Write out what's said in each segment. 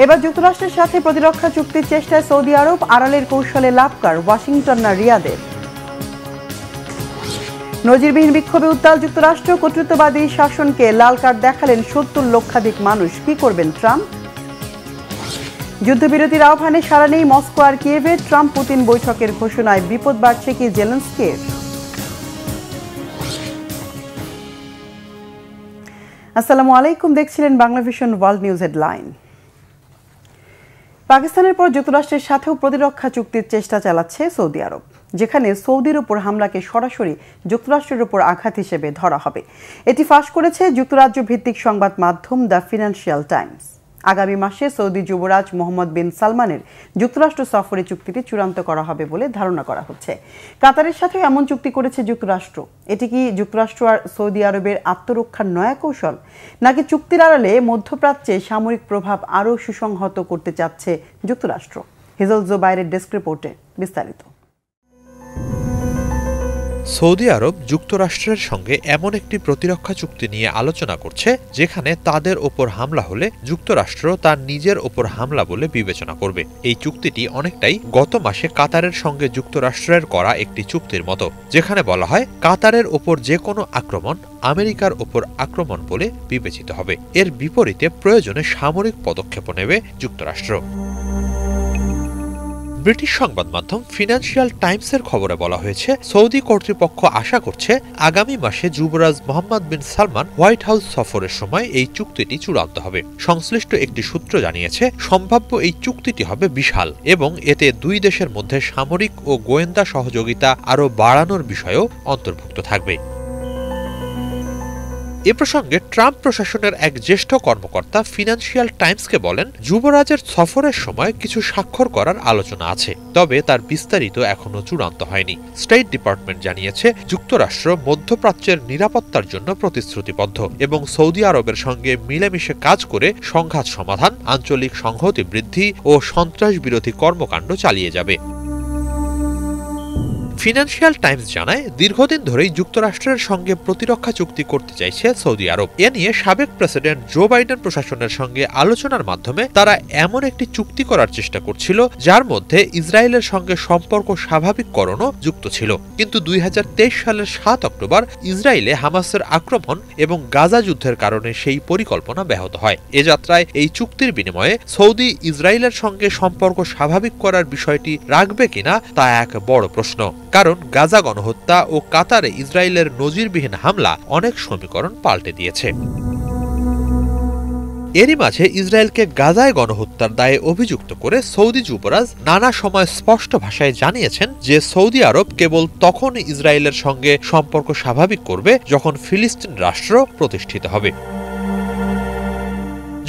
এবার যুক্তরাষ্ট্রের সাথে প্রতিরক্ষা চুক্তির চেষ্টায় সৌদি আরব, আড়ালের কৌশলে লাভকার ওয়াশিংটন না রিয়াদের। নজিরবিহীন বিক্ষোভে উত্তাল যুক্তরাষ্ট্র, কর্তৃত্ববাদী শাসনকে লাল কার্ড দেখালেন ৭০ লক্ষাধিক মানুষ। কি করবেন ট্রাম্প? যুদ্ধবিরতির আহ্বানে সাড়া নেই মস্কো আর কিয়েভে, ট্রাম্প পুতিন বৈঠকের ঘোষণায় বিপদ বাড়ছে কি জেলেনস্কির? আসসালামু আলাইকুম, দেখছিলেন Bangla vision world news headline. পাকিস্তানের পর যুক্তরাষ্ট্রের সাথেও প্রতিরক্ষা চুক্তির চেষ্টা চালাচ্ছে সৌদি আরব, যেখানে সৌদির উপর হামলাকে সরাসরি যুক্তরাষ্ট্রের উপর আঘাত হিসেবে ধরা হবে। এটি ফাঁস করেছে যুক্তরাজ্য ভিত্তিক সংবাদ মাধ্যম দ্য ফিনান্সিয়াল টাইমস। আগামী মাসে সৌদি যুবরাজ মোহাম্মদ বিন সালমানের যুক্তরাষ্ট্র সফরে চুক্তিটি চূড়ান্ত করা হবে বলে ধারণা করা হচ্ছে। কাতারের সাথেও এমন চুক্তি করেছে যুক্তরাষ্ট্র। এটি কি যুক্তরাষ্ট্র আর সৌদি আরবের আত্মরক্ষার নয়া কৌশল, নাকি চুক্তির আড়ালে মধ্যপ্রাচ্যে সামরিক প্রভাব আরও সুসংহত করতে চাচ্ছে যুক্তরাষ্ট্র? হিজল জোবাইরের ডেস্ক রিপোর্টে বিস্তারিত। সৌদি আরব যুক্তরাষ্ট্রের সঙ্গে এমন একটি প্রতিরক্ষা চুক্তি নিয়ে আলোচনা করছে যেখানে তাদের ওপর হামলা হলে যুক্তরাষ্ট্র তার নিজের ওপর হামলা বলে বিবেচনা করবে। এই চুক্তিটি অনেকটাই গত মাসে কাতারের সঙ্গে যুক্তরাষ্ট্রের করা একটি চুক্তির মতো, যেখানে বলা হয় কাতারের ওপর যে কোনো আক্রমণ আমেরিকার ওপর আক্রমণ বলে বিবেচিত হবে। এর বিপরীতে প্রয়োজনে সামরিক পদক্ষেপও নেবে যুক্তরাষ্ট্র। ব্রিটিশ সংবাদ মাধ্যম ফিনান্সিয়াল টাইমসের খবরে বলা হয়েছে, সৌদি কর্তৃপক্ষ আশা করছে আগামী মাসে যুবরাজ মোহাম্মদ বিন সালমান হোয়াইট হাউস সফরের সময় এই চুক্তিটি চূড়ান্ত হবে। সংশ্লিষ্ট একটি সূত্র জানিয়েছে, সম্ভাব্য এই চুক্তিটি হবে বিশাল এবং এতে দুই দেশের মধ্যে সামরিক ও গোয়েন্দা সহযোগিতা আরও বাড়ানোর বিষয়ও অন্তর্ভুক্ত থাকবে। এ প্রসঙ্গে ট্রাম্প প্রশাসনের এক জ্যেষ্ঠ কর্মকর্তা ফিনান্সিয়াল টাইমসকে বলেন, যুবরাজের সফরের সময় কিছু স্বাক্ষর করার আলোচনা আছে, তবে তার বিস্তারিত এখনো চূড়ান্ত হয়নি। স্টেট ডিপার্টমেন্ট জানিয়েছে, যুক্তরাষ্ট্র মধ্যপ্রাচ্যের নিরাপত্তার জন্য প্রতিশ্রুতিবদ্ধ এবং সৌদি আরবের সঙ্গে মিলেমিশে কাজ করে সংঘাত সমাধান, আঞ্চলিক সংহতি বৃদ্ধি ও সন্ত্রাস বিরোধী কর্মকাণ্ড চালিয়ে যাবে। ফিনান্সিয়াল টাইমস জানায়, দীর্ঘদিন ধরেই যুক্তরাষ্ট্রের সঙ্গে প্রতিরক্ষা চুক্তি করতে চাইছে সৌদি আরব। এ নিয়ে সাবেক প্রেসিডেন্ট জো বাইডেন প্রশাসনের সঙ্গে আলোচনার মাধ্যমে তারা এমন একটি চুক্তি করার চেষ্টা করছিল যার মধ্যে ইসরায়েলের সঙ্গে সম্পর্ক স্বাভাবিককরণও যুক্ত ছিল। কিন্তু ২০২৩ সালের ৭ অক্টোবর ইসরায়েলে হামাসের আক্রমণ এবং গাজা যুদ্ধের কারণে সেই পরিকল্পনা ব্যাহত হয়। এ যাত্রায় এই চুক্তির বিনিময়ে সৌদি ইসরায়েলের সঙ্গে সম্পর্ক স্বাভাবিক করার বিষয়টি রাখবে কিনা তা এক বড় প্রশ্ন, কারণ গাজা গণহত্যা ও কাতারে ইসরায়েলের নজিরবিহীন হামলা অনেক সমীকরণ পাল্টে দিয়েছে। এরই মাঝে ইসরায়েলকে গাজায় গণহত্যার দায়ে অভিযুক্ত করে সৌদি যুবরাজ নানা সময় স্পষ্ট ভাষায় জানিয়েছেন যে সৌদি আরব কেবল তখনই ইসরায়েলের সঙ্গে সম্পর্ক স্বাভাবিক করবে যখন ফিলিস্তিন রাষ্ট্র প্রতিষ্ঠিত হবে।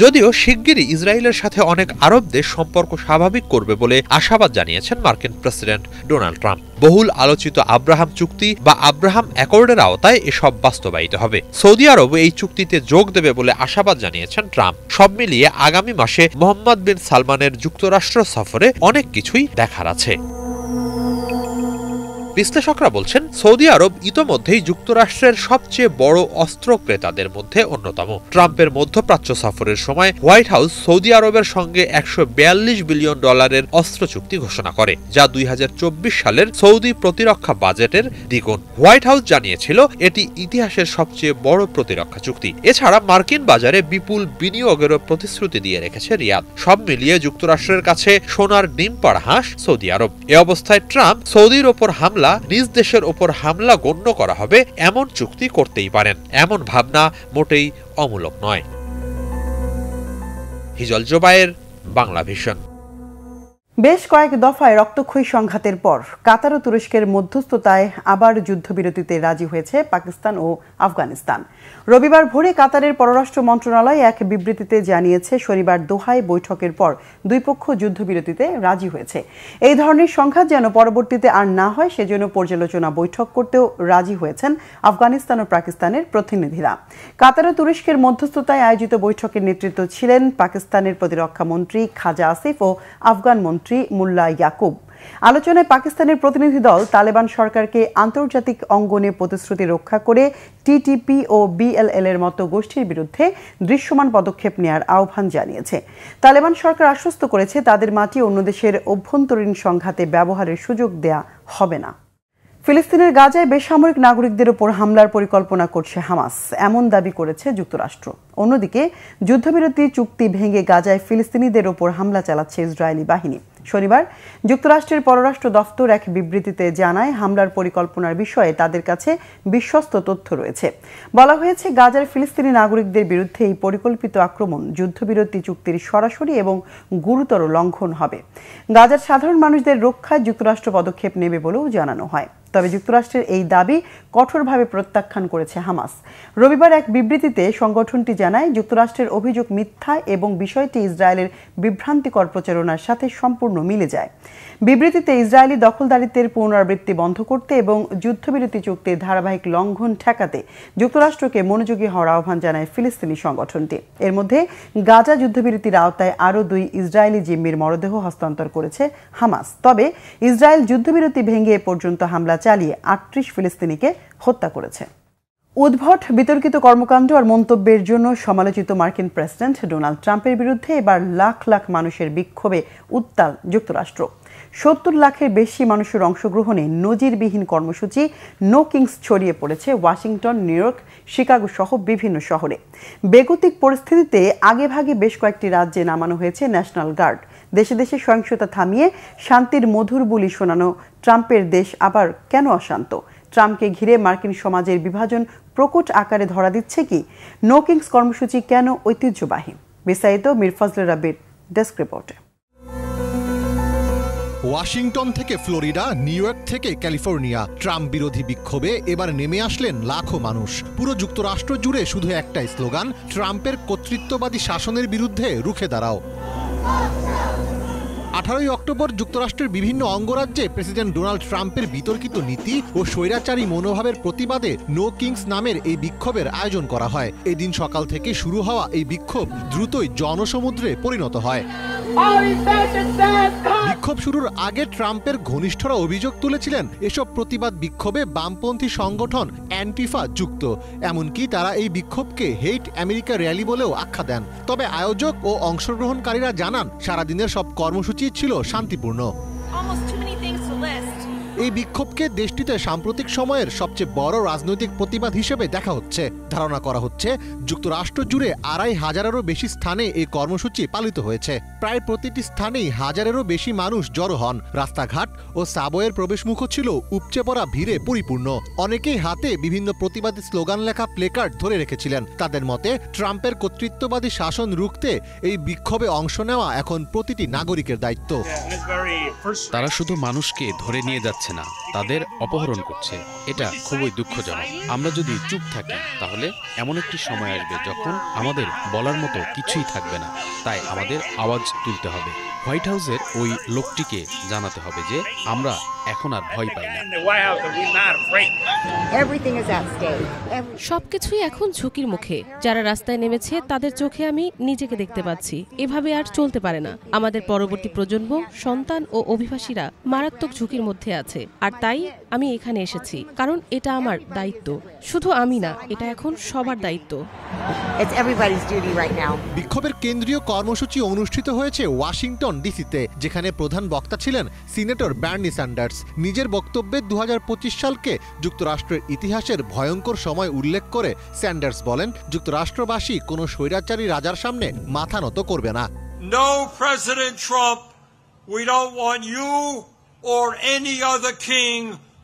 যদিও শিগগিরই ইসরায়েলের সাথে অনেক আরব দেশ সম্পর্ক স্বাভাবিক করবে বলে আশাবাদ জানিয়েছেন মার্কিন প্রেসিডেন্ট ডোনাল্ড ট্রাম্প। বহুল আলোচিত আব্রাহাম চুক্তি বা আব্রাহাম অ্যাকর্ডের আওতায় এসব বাস্তবায়িত হবে। সৌদি আরব এই চুক্তিতে যোগ দেবে বলে আশাবাদ জানিয়েছেন ট্রাম্প। সব মিলিয়ে আগামী মাসে মোহাম্মদ বিন সালমানের যুক্তরাষ্ট্র সফরে অনেক কিছুই দেখার আছে। বিশ্লেষকরা বলছেন, সৌদি আরব ইতোমধ্যেই যুক্তরাষ্ট্রের সবচেয়ে বড় অস্ত্র ক্রেতাদের মধ্যে অন্যতম। ট্রাম্পের মধ্যপ্রাচ্য সফরের সময় হোয়াইট হাউস সৌদি আরবের সঙ্গে $142 বিলিয়ন অস্ত্র চুক্তি ঘোষণা করে, যা ২০২৪ সালের সৌদি প্রতিরক্ষা বাজেটের দ্বিগুণ। হোয়াইট হাউস জানিয়েছিল এটি ইতিহাসের সবচেয়ে বড় প্রতিরক্ষা চুক্তি। এছাড়া মার্কিন বাজারে বিপুল বিনিয়োগেরও প্রতিশ্রুতি দিয়ে রেখেছে রিয়াদ। সব মিলিয়ে যুক্তরাষ্ট্রের কাছে সোনার ডিম পাড়া হাঁস সৌদি আরব। এ অবস্থায় ট্রাম্প সৌদির ওপর হামলা নিজ দেশের ওপর হামলা গণ্য করা হবে এমন চুক্তি করতেই পারেন, এমন ভাবনা মোটেই অমূলক নয়। হিজল জোবায়ের, বাংলা ভিশন। বেশ কয়েক দফায় রক্তক্ষয়ী সংঘাতের পর কাতার ও তুরস্কের মধ্যস্থতায় আবার যুদ্ধবিরতিতে রাজি হয়েছে পাকিস্তান ও আফগানিস্তান। রবিবার ভোরে কাতারের পররাষ্ট্র মন্ত্রণালয় এক বিবৃতিতে জানিয়েছে, শনিবার দোহায় বৈঠকের পর দুই পক্ষ যুদ্ধবিরতিতে রাজি হয়েছে। এই ধরনের সংঘাত যেন পরবর্তীতে আর না হয় সেজন্য পর্যালোচনা বৈঠক করতেও রাজি হয়েছেন আফগানিস্তান ও পাকিস্তানের প্রতিনিধিরা। কাতার ও তুরস্কের মধ্যস্থতায় আয়োজিত বৈঠকের নেতৃত্ব ছিলেন পাকিস্তানের প্রতিরক্ষা মন্ত্রী খাজা আসিফ ও আফগান মন্ত্রী মন্ত্রী মুল্লা ইয়াকুব। আলোচনায় পাকিস্তানের প্রতিনিধি দল তালেবান সরকারকে আন্তর্জাতিক অঙ্গনে প্রতিশ্রুতি রক্ষা করে টিটিপি ও বিএলএল এর মতো গোষ্ঠীর বিরুদ্ধে দৃশ্যমান পদক্ষেপ নেওয়ার আহ্বান জানিয়েছে। তালেবান সরকার আশ্বস্ত করেছে তাদের মাটি অন্য দেশের অভ্যন্তরীণ সংঘাতে ব্যবহারের সুযোগ দেয়া হবে না। ফিলিস্তিনের গাজায় বেসামরিক নাগরিকদের উপর হামলার পরিকল্পনা করছে হামাস, এমন দাবি করেছে যুক্তরাষ্ট্র। অন্যদিকে যুদ্ধবিরতি চুক্তি ভেঙে গাজায় ফিলিস্তিনিদের উপর হামলা চালাচ্ছে ইসরায়েলি বাহিনী। শনিবার যুক্তরাষ্ট্রের পররাষ্ট্র দফতর এক বিবৃতিতে জানায়, হামলার পরিকল্পনার বিষয়ে তাদের কাছে বিশ্বস্ত তথ্য রয়েছে। বলা হয়েছে, গাজার ফিলিস্তিনি নাগরিকদের বিরুদ্ধে এই পরিকল্পিত আক্রমণ যুদ্ধবিরতি চুক্তির সরাসরি এবং গুরুতর লঙ্ঘন হবে। গাজার সাধারণ মানুষদের রক্ষায় যুক্তরাষ্ট্র পদক্ষেপ নেবে বলেও জানানো হয়। তবে যুক্তরাষ্ট্রের এই দাবি কঠোরভাবে প্রত্যাখ্যান করেছে হামাস। রবিবার এক বিবৃতিতে সংগঠনটি জানায়, যুক্তরাষ্ট্রের অভিযোগ মিথ্যা এবং বিষয়টি ইসরায়েলের বিভ্রান্তিকর প্রচারণার সাথে সম্পূর্ণ মিলে যায়। বিবৃতিতে ইসরায়েলি দখলদারিত্বের পুনরাবৃত্তি বন্ধ করতে এবং যুদ্ধবিরতি চুক্তির ধারাবাহিক লঙ্ঘন ঠেকাতে যুক্তরাষ্ট্রকে মনোযোগী হওয়ার আহ্বান জানায় ফিলিস্তিনি সংগঠনটি। এর মধ্যে গাজা যুদ্ধবিরতির আওতায় আরও 2 ইসরায়েলি জিম্মির মরদেহ হস্তান্তর করেছে হামাস। তবে ইসরায়েল যুদ্ধবিরতি ভেঙে এ পর্যন্ত হামলা চালিয়ে 38 ফিলিস্তিনিকে হত্যা করেছে। উদ্ভট বিতর্কিত কর্মকাণ্ড আর মন্তব্যের জন্য সমালোচিত মার্কিন প্রেসিডেন্ট ডোনাল্ড ট্রাম্পের বিরুদ্ধে এবার লাখ লাখ মানুষের বিক্ষোভে উত্তাল যুক্তরাষ্ট্র। 70 লাখের বেশি মানুষের অংশগ্রহণে নজিরবিহীন কর্মসূচি নো কিংস ছড়িয়ে পড়েছে ওয়াশিংটন, নিউ ইয়র্ক, শিকাগো সহ বিভিন্ন শহরে। বেগতিক পরিস্থিতিতে আগেভাগে বেশ কয়েকটি রাজ্যে নামানো হয়েছে ন্যাশনাল গার্ড। দেশে দেশে সহিংসতা থামিয়ে শান্তির মধুর বুলি শোনানো ট্রাম্পের দেশ আবার কেন অশান্ত? ট্রাম্পকে ঘিরে মার্কিন সমাজের বিভাজন প্রকট আকারে ধরা দিচ্ছে কি? নো কিংস কর্মসূচি কেন ঐতিহ্যবাহী? বিস্তারিত মীর ফজলে রাব্বির ডেস্ক রিপোর্টে। ওয়াশিংটন থেকে ফ্লোরিডা, নিউ ইয়র্ক থেকে ক্যালিফোর্নিয়া, ট্রাম্প বিরোধী বিক্ষোভে এবার নেমে আসলেন লাখো মানুষ। পুরো যুক্তরাষ্ট্র জুড়ে শুধু একটাই স্লোগান, ট্রাম্পের কর্তৃত্ববাদী শাসনের বিরুদ্ধে রুখে দাঁড়াও। 18 অক্টোবর যুক্তরাষ্ট্রের বিভিন্ন অঙ্গরাজ্যে প্রেসিডেন্ট ডোনাল্ড ট্রাম্পের বিতর্কিত নীতি ও স্বৈরাচারী মনোভাবের প্রতিবাদে নো কিংস নামের এই বিক্ষোভের আয়োজন করা হয়। এদিন সকাল থেকে শুরু হওয়া এই বিক্ষোভ দ্রুতই জনসমুদ্রে পরিণত হয়। বিক্ষোভ শুরুর আগে ট্রাম্পের ঘনিষ্ঠরা অভিযোগ তুলেছিলেন এসব প্রতিবাদ বিক্ষোভে বামপন্থী সংগঠন অ্যান্টিফা যুক্ত। এমনকি তারা এই বিক্ষোভকে হেইট আমেরিকা র্যালি বলেও আখ্যা দেন। তবে আয়োজক ও অংশগ্রহণকারীরা জানান, সারাদিনের সব কর্মসূচি ছিল শান্তিপূর্ণ। এই বিক্ষোভকে দেশটিতে সাম্প্রতিক সময়ের সবচেয়ে বড় রাজনৈতিক প্রতিবাদ হিসেবে দেখা হচ্ছে। ধারণা করা হচ্ছে যুক্তরাষ্ট্র জুড়ে 2,500-এরও বেশি স্থানে এই কর্মসূচি পালিত হয়েছে। প্রায় প্রতিটি স্থানেই হাজারেরও বেশি মানুষ জড়ো হন। রাস্তাঘাট ও সাবওয়ের প্রবেশমুখও ছিল উপচে পড়া ভিড়ে পরিপূর্ণ। অনেকেই হাতে বিভিন্ন প্রতিবাদী স্লোগান লেখা প্লেকার্ড ধরে রেখেছিলেন। তাদের মতে, ট্রাম্পের কর্তৃত্ববাদী শাসন রুখতে এই বিক্ষোভে অংশ নেওয়া এখন প্রতিটি নাগরিকের দায়িত্ব। তারা শুধু মানুষকে ধরে নিয়ে যাচ্ছে না, তাদের অপহরণ করছে। এটা খুবই দুঃখজনক। আমরা যদি চুপ থাকি তাহলে এমন একটি সময় আসবে যখন আমাদের বলার মতো কিছুই থাকবে না। তাই আমাদের আওয়াজ তুলতে হবে। হোয়াইট হাউসের ওই লোকটিকে জানাতে হবে যে আমরা এখন আর ভয় পাই না। সবকিছুই এখন ঝুঁকির মুখে। যারা রাস্তায় নেমেছে তাদের চোখে আমি নিজেকে দেখতে পাচ্ছি। এভাবে আর চলতে পারে না। আমাদের পরবর্তী প্রজন্ম, সন্তান ও অভিবাসীরা মারাত্মক ঝুঁকির মধ্যে আছে। আর তাই আমি এখানে এসেছি, কারণ এটা আমার দায়িত্ব। শুধু আমি না, এটা এখন সবার দায়িত্ব। বিক্ষোভের কেন্দ্রীয় কর্মসূচি অনুষ্ঠিত হয়েছে ওয়াশিংটন ডিসিতে, যেখানে প্রধান বক্তা ছিলেন সিনেটর বার্নি স্যান্ডার্স। নিজের বক্তব্যে 2025 সালকে যুক্তরাষ্ট্রের ইতিহাসের ভয়ঙ্কর সময় উল্লেখ করে স্যান্ডার্স বলেন, যুক্তরাষ্ট্রবাসী কোনো স্বৈরাচারী রাজার সামনে মাথা নত করবে না। No, President Trump, we don't want you or any other king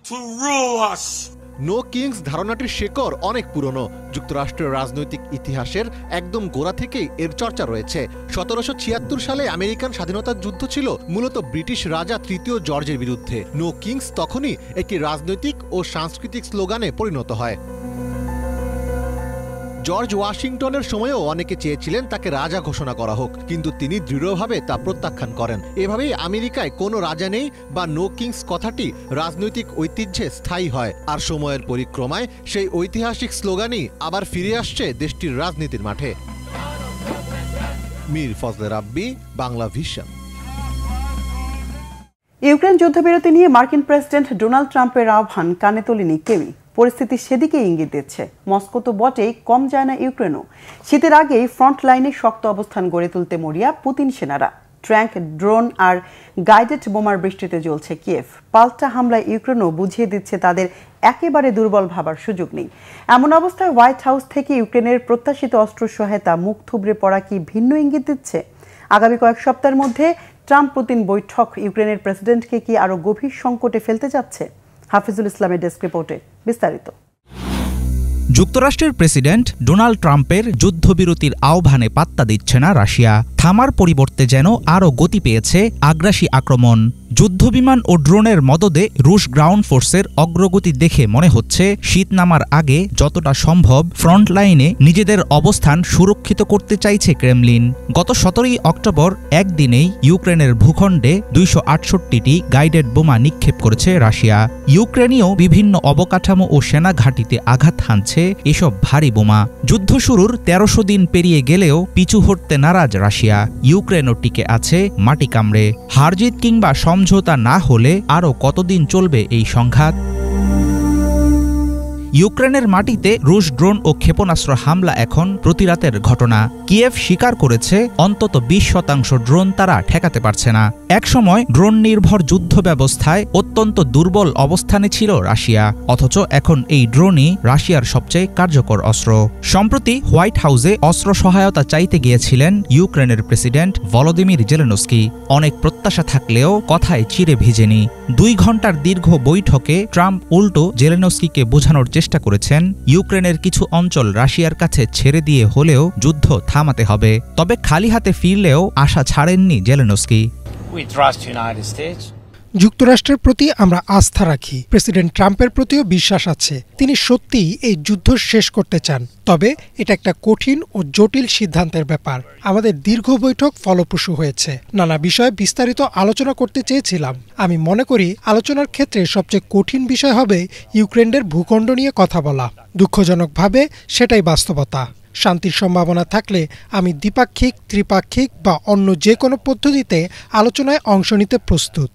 to rule us. No kings ধারণাটির শেকড় অনেক পুরনো। যুক্তরাষ্ট্রের রাজনৈতিক ইতিহাসের একদম গোড়া থেকেই এর চর্চা রয়েছে। 1776 সালে আমেরিকান স্বাধীনতার যুদ্ধ ছিল মূলত ব্রিটিশ রাজা তৃতীয় জর্জের বিরুদ্ধে। নো কিংস তখনই একটি রাজনৈতিক ও সাংস্কৃতিক স্লোগানে পরিণত হয়। জর্জ ওয়াশিংটনের সময়ও অনেকে চেয়েছিলেন তাকে রাজা ঘোষণা করা হোক, কিন্তু তিনি দৃঢ়ভাবে তা প্রত্যাখ্যান করেন। এভাবেই আমেরিকায় কোনো রাজা নেই বা নো কিংস কথাটি রাজনৈতিক ঐতিহ্যে স্থায়ী হয়। আর সময়ের পরিক্রমায় সেই ঐতিহাসিক স্লোগানই আবার ফিরে আসছে দেশটির রাজনীতির মাঠে। মীর ফজলে রাব্বি, বাংলা ভিশন। ইউক্রেন যুদ্ধবিরতি নিয়ে মার্কিন প্রেসিডেন্ট ডোনাল্ড ট্রাম্পের আহ্বান কানে তোলেনি কেউই। পরিস্থিতি সেদিকে ইঙ্গিত দিচ্ছে। মস্কো তো বটেই, কম যায় না ইউক্রেনও। শীতের আগেই ফ্রন্ট লাইনে শক্ত অবস্থান গড়ে তুলতে মরিয়া পুতিন সেনারা। ট্যাঙ্ক, ড্রোন আর গাইডেড বোমার বৃষ্টিতে জ্বলছে কিয়েভ। পাল্টা হামলায় ইউক্রেনও বুঝিয়ে দিচ্ছে তাদের একেবারে দুর্বল ভাবার সুযোগ নেই। এমন অবস্থায় হোয়াইট হাউস থেকে ইউক্রেনের প্রত্যাশিত অস্ত্র সহায়তা মুখ থুবড়ে পড়া কি ভিন্ন ইঙ্গিত দিচ্ছে? আগামী কয়েক সপ্তাহের মধ্যে ট্রাম্প পুতিন বৈঠক ইউক্রেনের প্রেসিডেন্টকে কি আরো গভীর সংকটে ফেলতে যাচ্ছে? হাফিজুল ইসলামের ডেস্ক রিপোর্টে বিস্তারিত। যুক্তরাষ্ট্রের প্রেসিডেন্ট ডোনাল্ড ট্রাম্পের যুদ্ধবিরতির আহ্বানে পাত্তা দিচ্ছে না রাশিয়া। থামার পরিবর্তে যেন আরও গতি পেয়েছে আগ্রাসী আক্রমণ। যুদ্ধবিমান ও ড্রোনের মদদে রুশ গ্রাউন্ড ফোর্সের অগ্রগতি দেখে মনে হচ্ছে শীত নামার আগে যতটা সম্ভব ফ্রন্ট লাইনে নিজেদের অবস্থান সুরক্ষিত করতে চাইছে ক্রেমলিন। গত 17 অক্টোবর একদিনেই ইউক্রেনের ভূখণ্ডে 268টি গাইডেড বোমা নিক্ষেপ করেছে রাশিয়া। ইউক্রেনীয় বিভিন্ন অবকাঠামো ও সেনা ঘাঁটিতে আঘাত হানছে এসব ভারী বোমা। যুদ্ধ শুরুর 1300 দিন পেরিয়ে গেলেও পিছু হটতে নারাজ রাশিয়া। ইউক্রেনও টিকে আছে মাটি কামড়ে। হারজিত কিংবা সমঝোতা না হলে আরও কতদিন চলবে এই সংঘাত? ইউক্রেনের মাটিতে রুশ ড্রোন ও ক্ষেপণাস্ত্র হামলা এখন প্রতিরাতের ঘটনা। কিয়েভ স্বীকার করেছে অন্তত 20% ড্রোন তারা ঠেকাতে পারছে না। একসময় ড্রোন নির্ভর যুদ্ধ ব্যবস্থায় অত্যন্ত দুর্বল অবস্থানে ছিল রাশিয়া, অথচ এখন এই ড্রোনই রাশিয়ার সবচেয়ে কার্যকর অস্ত্র। সম্প্রতি হোয়াইট হাউসে অস্ত্র সহায়তা চাইতে গিয়েছিলেন ইউক্রেনের প্রেসিডেন্ট ভলোদিমির জেলেনস্কি। অনেক প্রত্যাশা থাকলেও কথায় চিড়ে ভিজেনি। 2 ঘন্টার দীর্ঘ বৈঠকে ট্রাম্প উল্টো জেলেনস্কিকে বোঝানোর চেষ্টা করেছেন ইউক্রেনের কিছু অঞ্চল রাশিয়ার কাছে ছেড়ে দিয়ে হলেও যুদ্ধ থামাতে হবে। তবে খালি হাতে ফিরলেও আশা ছাড়েননি জেলেনস্কি। যুক্তরাষ্ট্রের প্রতি আমরা আস্থা রাখি। প্রেসিডেন্ট ট্রাম্পের প্রতিও বিশ্বাস আছে। তিনি সত্যিই এই যুদ্ধ শেষ করতে চান। তবে এটা একটা কঠিন ও জটিল সিদ্ধান্তের ব্যাপার। আমাদের দীর্ঘ বৈঠক ফলপ্রসূ হয়েছে। নানা বিষয়ে বিস্তারিত আলোচনা করতে চেয়েছিলাম। আমি মনে করি আলোচনার ক্ষেত্রে সবচেয়ে কঠিন বিষয় হবে ইউক্রেনের ভূখণ্ড নিয়ে কথা বলা। দুঃখজনকভাবে সেটাই বাস্তবতা। শান্তির সম্ভাবনা থাকলে আমি দ্বিপাক্ষিক, ত্রিপাক্ষিক বা অন্য যে কোনো পদ্ধতিতে আলোচনায় অংশ নিতে প্রস্তুত।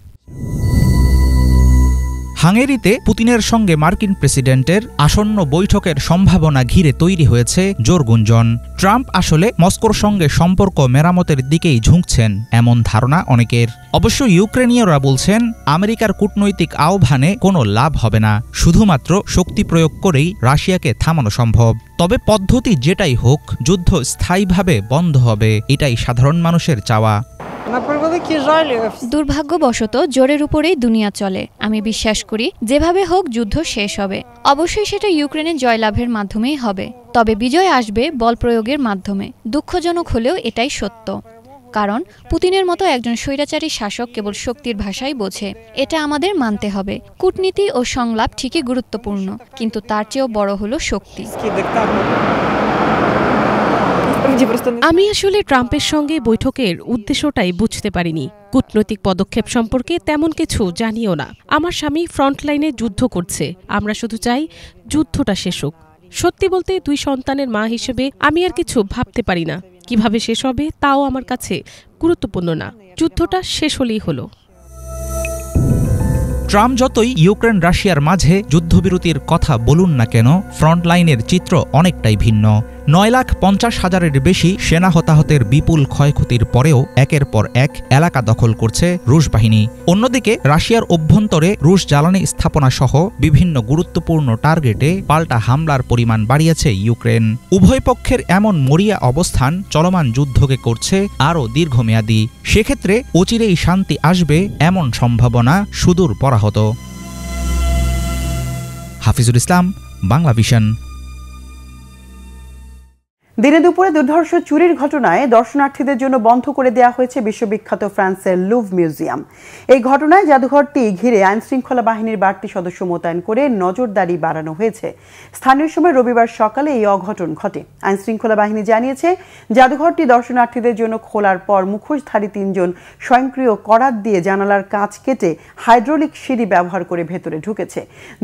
হাঙ্গেরিতে পুতিনের সঙ্গে মার্কিন প্রেসিডেন্টের আসন্ন বৈঠকের সম্ভাবনা ঘিরে তৈরি হয়েছে জোর গুঞ্জন। ট্রাম্প আসলে মস্কোর সঙ্গে সম্পর্ক মেরামতের দিকেই ঝুঁকছেন এমন ধারণা অনেকের। অবশ্য ইউক্রেনীয়রা বলছেন আমেরিকার কূটনৈতিক আহ্বানে কোনো লাভ হবে না, শুধুমাত্র শক্তি প্রয়োগ করেই রাশিয়াকে থামানো সম্ভব। তবে পদ্ধতি যেটাই হোক, যুদ্ধ স্থায়ীভাবে বন্ধ হবে, এটাই সাধারণ মানুষের চাওয়া। দুর্ভাগ্যবশত জোরের উপরেই দুনিয়া চলে। আমি বিশ্বাস করি যেভাবে হোক যুদ্ধ শেষ হবে। অবশ্যই সেটা ইউক্রেনের জয়লাভের মাধ্যমেই হবে। তবে বিজয় আসবে বল প্রয়োগের মাধ্যমে। দুঃখজনক হলেও এটাই সত্য। কারণ পুতিনের মতো একজন স্বৈরাচারী শাসক কেবল শক্তির ভাষাই বোঝে। এটা আমাদের মানতে হবে। কূটনীতি ও সংলাপ ঠিকই গুরুত্বপূর্ণ, কিন্তু তার চেয়েও বড় হলো শক্তি। আমি আসলে ট্রাম্পের সঙ্গে বৈঠকের উদ্দেশ্যটাই বুঝতে পারিনি। কূটনৈতিক পদক্ষেপ সম্পর্কে তেমন কিছু জানিও না। আমার স্বামী ফ্রন্টলাইনে যুদ্ধ করছে। আমরা শুধু চাই যুদ্ধটা শেষ হোক। সত্যি বলতে 2 সন্তানের মা হিসেবে আমি আর কিছু ভাবতে পারি না। কিভাবে শেষ হবে তাও আমার কাছে গুরুত্বপূর্ণ না। যুদ্ধটা শেষ হলেই হলো। ট্রাম্প যতই ইউক্রেন রাশিয়ার মাঝে যুদ্ধবিরতির কথা বলুন না কেন, ফ্রন্টলাইনের চিত্র অনেকটাই ভিন্ন। 9,50,000-এর বেশি সেনা হতাহতের বিপুল ক্ষয়ক্ষতির পরেও একের পর এক এলাকা দখল করছে রুশ বাহিনী। অন্যদিকে রাশিয়ার অভ্যন্তরে রুশ জ্বালানি স্থাপনা সহ বিভিন্ন গুরুত্বপূর্ণ টার্গেটে পাল্টা হামলার পরিমাণ বাড়িয়েছে ইউক্রেন। উভয় পক্ষের এমন মরিয়া অবস্থান চলমান যুদ্ধকে করছে আরও দীর্ঘমেয়াদী। সেক্ষেত্রে অচিরেই শান্তি আসবে এমন সম্ভাবনা সুদূর পরাহত। হাফিজুল ইসলাম, বাংলা ভিশন। দিনে দুপুরে দুর্ধর্ষ চুরির ঘটনায় দর্শনার্থীদের জন্য বন্ধ করে দেওয়া হয়েছে বিশ্ববিখ্যাত ফ্রান্সের লুভ মিউজিয়াম। এই ঘটনায় জাদুঘরটি ঘিরে আইনশৃঙ্খলা বাহিনীর বাড়তি সদস্য মোতায়েন করে নজরদারি বাড়ানো হয়েছে। স্থানীয় সময় রবিবার সকালে এই অঘটন ঘটে। আইনশৃঙ্খলা বাহিনী জানিয়েছে, জাদুঘরটি দর্শনার্থীদের জন্য খোলার পর মুখোশধারী 3 জন স্বয়ংক্রিয় করাত দিয়ে জানালার কাঁচ কেটে হাইড্রোলিক সিঁড়ি ব্যবহার করে ভেতরে ঢুকেছে।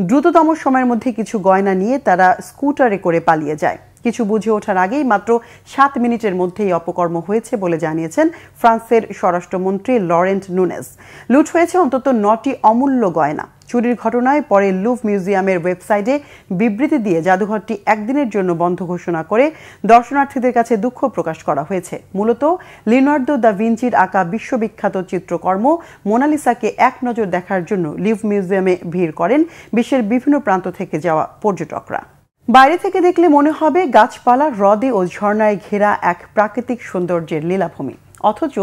দ্রুততম সময়ের মধ্যে কিছু গয়না নিয়ে তারা স্কুটারে করে পালিয়ে যায়। কিছু বুঝে ওঠার আগেই মাত্র 7 মিনিটের মধ্যেই অপকর্ম হয়েছে বলে জানিয়েছেন ফ্রান্সের স্বরাষ্ট্রমন্ত্রী লরেন্ট নুনেস। লুট হয়েছে অন্তত 9টি অমূল্য গয়না। চুরির ঘটনায় পরে লুভ মিউজিয়ামের ওয়েবসাইটে বিবৃতি দিয়ে জাদুঘরটি একদিনের জন্য বন্ধ ঘোষণা করে দর্শনার্থীদের কাছে দুঃখ প্রকাশ করা হয়েছে। মূলত লিওনার্দো দা ভিঞ্চির আঁকা বিশ্ববিখ্যাত চিত্রকর্ম মোনালিসাকে এক নজর দেখার জন্য লুভ মিউজিয়ামে ভিড় করেন বিশ্বের বিভিন্ন প্রান্ত থেকে যাওয়া পর্যটকরা। বাইরে থেকে দেখলে মনে হবে গাছপালা, হ্রদে ও ঝর্ণায় ঘেরা এক প্রাকৃতিক সৌন্দর্যের লীলাভূমি, অথচ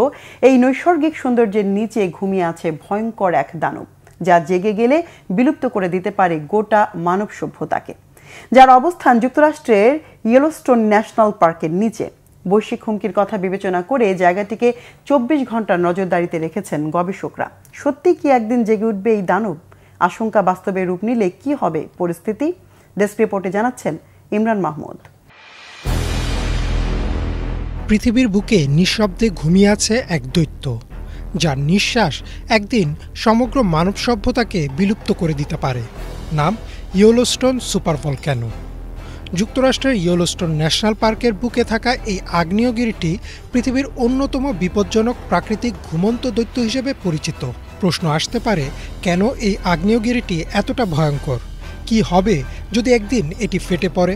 এই নৈসর্গিক সৌন্দর্যের নিচে ঘুমিয়ে আছে ভয়ঙ্কর এক দানব, যা জেগে গেলে বিলুপ্ত করে দিতে পারে গোটা মানব সভ্যতাকে। যার অবস্থান যুক্তরাষ্ট্রের ইয়েলোস্টোন ন্যাশনাল পার্কের নিচে। বৈশ্বিক হুমকির কথা বিবেচনা করে জায়গাটিকে 24 ঘন্টা নজরদারিতে রেখেছেন গবেষকরা। সত্যি কি একদিন জেগে উঠবে এই দানব? আশঙ্কা বাস্তবে রূপ নিলে কি হবে পরিস্থিতি? ডেস্ক রিপোর্টে জানাচ্ছেন ইমরান মাহমুদ। পৃথিবীর বুকে নিঃশব্দে ঘুমিয়ে আছে এক দৈত্য, যার নিঃশ্বাস একদিন সমগ্র মানব সভ্যতাকে বিলুপ্ত করে দিতে পারে। নাম ইয়েলোস্টোন সুপার ভলক্যানো। যুক্তরাষ্ট্রের ইয়েলোস্টোন ন্যাশনাল পার্কের বুকে থাকা এই আগ্নেয়গিরিটি পৃথিবীর অন্যতম বিপজ্জনক প্রাকৃতিক ঘুমন্ত দৈত্য হিসেবে পরিচিত। প্রশ্ন আসতে পারে, কেন এই আগ্নেয়গিরিটি এতটা ভয়ঙ্কর? কি হবে যদি একদিন এটি ফেটে পড়ে?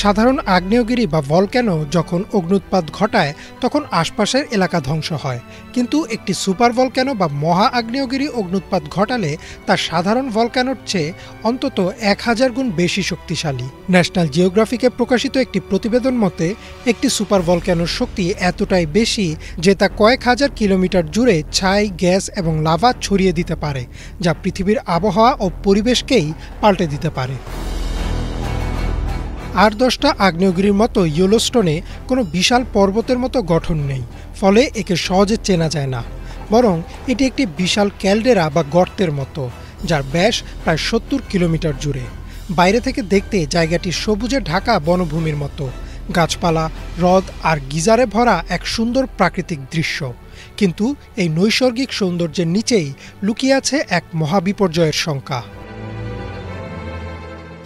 সাধারণ আগ্নেয়গিরি বা ভলক্যানো যখন অগ্ন্যুৎপাত ঘটায় তখন আশপাশের এলাকা ধ্বংস হয়, কিন্তু একটি সুপার ভলক্যানো বা মহা আগ্নেয়গিরি অগ্ন্যুৎপাত ঘটালে তা সাধারণ ভলক্যানোর চেয়ে অন্তত 1000 গুণ বেশি শক্তিশালী। ন্যাশনাল জিওগ্রাফিকে প্রকাশিত একটি প্রতিবেদন মতে একটি সুপার ভলক্যানোর শক্তি এতটাই বেশি যে তা কয়েক হাজার কিলোমিটার জুড়ে ছাই, গ্যাস এবং লাভা ছড়িয়ে দিতে পারে, যা পৃথিবীর আবহাওয়া ও পরিবেশকেই পাল্টে দিতে পারে। 8-10টা আগ্নেয়গিরির মতো ইয়েলোস্টোনে কোনো বিশাল পর্বতের মতো গঠন নেই, ফলে একে সহজে চেনা যায় না। বরং এটি একটি বিশাল ক্যালডেরা বা গর্তের মতো, যার ব্যাস প্রায় 70 কিলোমিটার জুড়ে। বাইরে থেকে দেখতে জায়গাটি সবুজে ঢাকা বনভূমির মতো, গাছপালা, হ্রদ আর গিজারে ভরা এক সুন্দর প্রাকৃতিক দৃশ্য। কিন্তু এই নৈসর্গিক সৌন্দর্যের নিচেই লুকিয়ে আছে এক মহাবিপর্যয়ের শঙ্কা।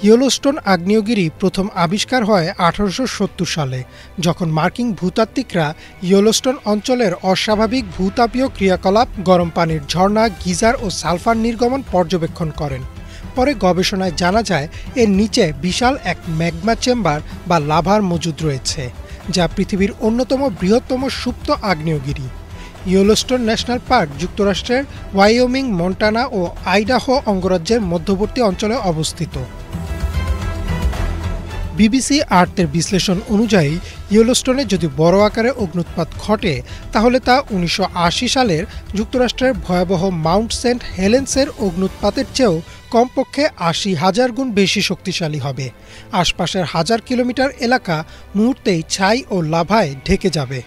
ইয়েলোস্টোন আগ্নেয়গিরি প্রথম আবিষ্কার হয় 1870 সালে, যখন মার্কিন ভূতাত্ত্বিকরা ইয়েলোস্টোন অঞ্চলের অস্বাভাবিক ভূতাপীয় ক্রিয়াকলাপ, গরম পানির ঝর্ণা, গিজার ও সালফার নির্গমন পর্যবেক্ষণ করেন। পরে গবেষণায় জানা যায় এর নিচে বিশাল এক ম্যাগমা চেম্বার বা লাভার মজুদ রয়েছে, যা পৃথিবীর অন্যতম বৃহত্তম সুপ্ত আগ্নেয়গিরি। ইয়েলোস্টোন ন্যাশনাল পার্ক যুক্তরাষ্ট্রের ওয়াইয়োমিং, মন্টানা ও আইডাহো অঙ্গরাজ্যের মধ্যবর্তী অঞ্চলে অবস্থিত। বিবিসি আর্থের বিশ্লেষণ অনুযায়ী ইয়েলোস্টোনে যদি বড় আকারে অগ্ন্যুৎপাত ঘটে তাহলে তা 1980 সালের যুক্তরাষ্ট্রের ভয়াবহ মাউন্ট সেন্ট হেলেন্সের অগ্ন্যুৎপাতের চেয়েও কমপক্ষে 80,000 গুণ বেশি শক্তিশালী হবে। আশপাশের 1000 কিলোমিটার এলাকা মুহূর্তেই ছাই ও লাভায় ঢেকে যাবে।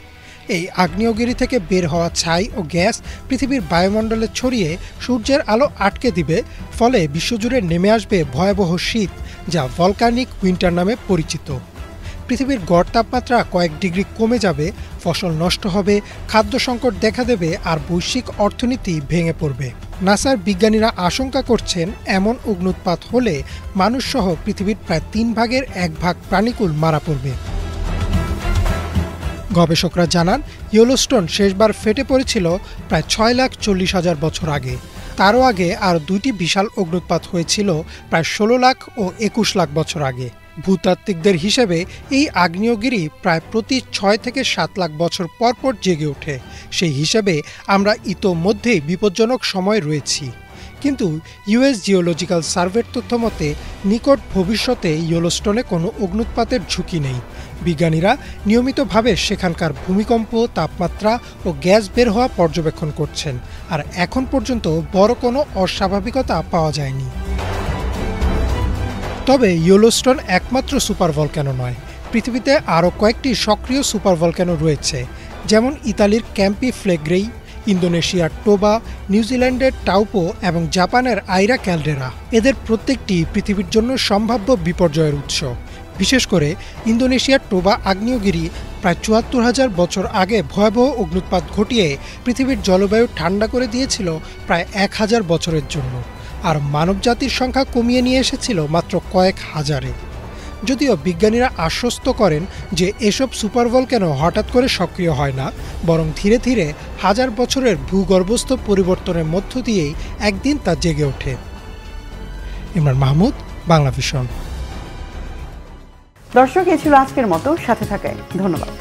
এই আগ্নেয়গিরি থেকে বের হওয়া ছাই ও গ্যাস পৃথিবীর বায়ুমণ্ডলে ছড়িয়ে সূর্যের আলো আটকে দিবে, ফলে বিশ্বজুড়ে নেমে আসবে ভয়াবহ শীত, যা ভলকানিক উইন্টার নামে পরিচিত। পৃথিবীর গড় তাপমাত্রা কয়েক ডিগ্রি কমে যাবে, ফসল নষ্ট হবে, খাদ্য সংকট দেখা দেবে আর বৈশ্বিক অর্থনীতি ভেঙে পড়বে। নাসার বিজ্ঞানীরা আশঙ্কা করছেন এমন অগ্ন্যুৎপাত হলে মানুষসহ পৃথিবীর প্রায় 3 ভাগের 1 ভাগ প্রাণীকুল মারা পড়বে। গবেষকরা জানান ইয়েলোস্টোন শেষবার ফেটে পড়েছিল প্রায় 6,40,000 বছর আগে। তারও আগে আর 2টি বিশাল অগ্ন্যুৎপাত হয়েছিল প্রায় 16 লাখ ও 21 লাখ বছর আগে। ভূতাত্ত্বিকদের হিসেবে এই আগ্নেয়গিরি প্রায় প্রতি 6 থেকে 7 লাখ বছর পর পর জেগে ওঠে। সেই হিসেবে আমরা ইতোমধ্যেই বিপজ্জনক সময় রয়েছি। কিন্তু ইউএস জিওলজিক্যাল সার্ভের তথ্য মতে নিকট ভবিষ্যতে ইয়েলোস্টোনে কোনো অগ্ন্যুৎপাতের ঝুঁকি নেই। বিজ্ঞানীরা নিয়মিতভাবে সেখানকার ভূমিকম্প, তাপমাত্রা ও গ্যাস বের হওয়া পর্যবেক্ষণ করছেন, আর এখন পর্যন্ত বড় কোনো অস্বাভাবিকতা পাওয়া যায়নি। তবে ইয়েলোস্টোন একমাত্র সুপার ভলক্যানো নয়। পৃথিবীতে আরও কয়েকটি সক্রিয় সুপার ভলক্যানো রয়েছে, যেমন ইতালির ক্যাম্পি ফ্লেগ্রেই, ইন্দোনেশিয়ার টোবা, নিউজিল্যান্ডের টাউপো এবং জাপানের আইরা ক্যালডেরা। এদের প্রত্যেকটি পৃথিবীর জন্য সম্ভাব্য বিপর্যয়ের উৎস। বিশেষ করে ইন্দোনেশিয়ার টোবা আগ্নেয়গিরি প্রায় 74,000 বছর আগে ভয়াবহ অগ্ন্যুৎপাত ঘটিয়ে পৃথিবীর জলবায়ু ঠান্ডা করে দিয়েছিল প্রায় 1000 বছরের জন্য, আর মানবজাতির সংখ্যা কমিয়ে নিয়ে এসেছিল মাত্র কয়েক হাজারে। যদিও বিজ্ঞানীরা আশ্বস্ত করেন যে এসব সুপারভলক্যানো হঠাৎ করে সক্রিয় হয় না, বরং ধীরে ধীরে হাজার বছরের ভূগর্ভস্থ পরিবর্তনের মধ্য দিয়েই একদিন তা জেগে ওঠে। ইমরান মাহমুদ, বাংলা ভিশন। দর্শক, এ ছিল আজকের মতো, সাথে থাকায় ধন্যবাদ।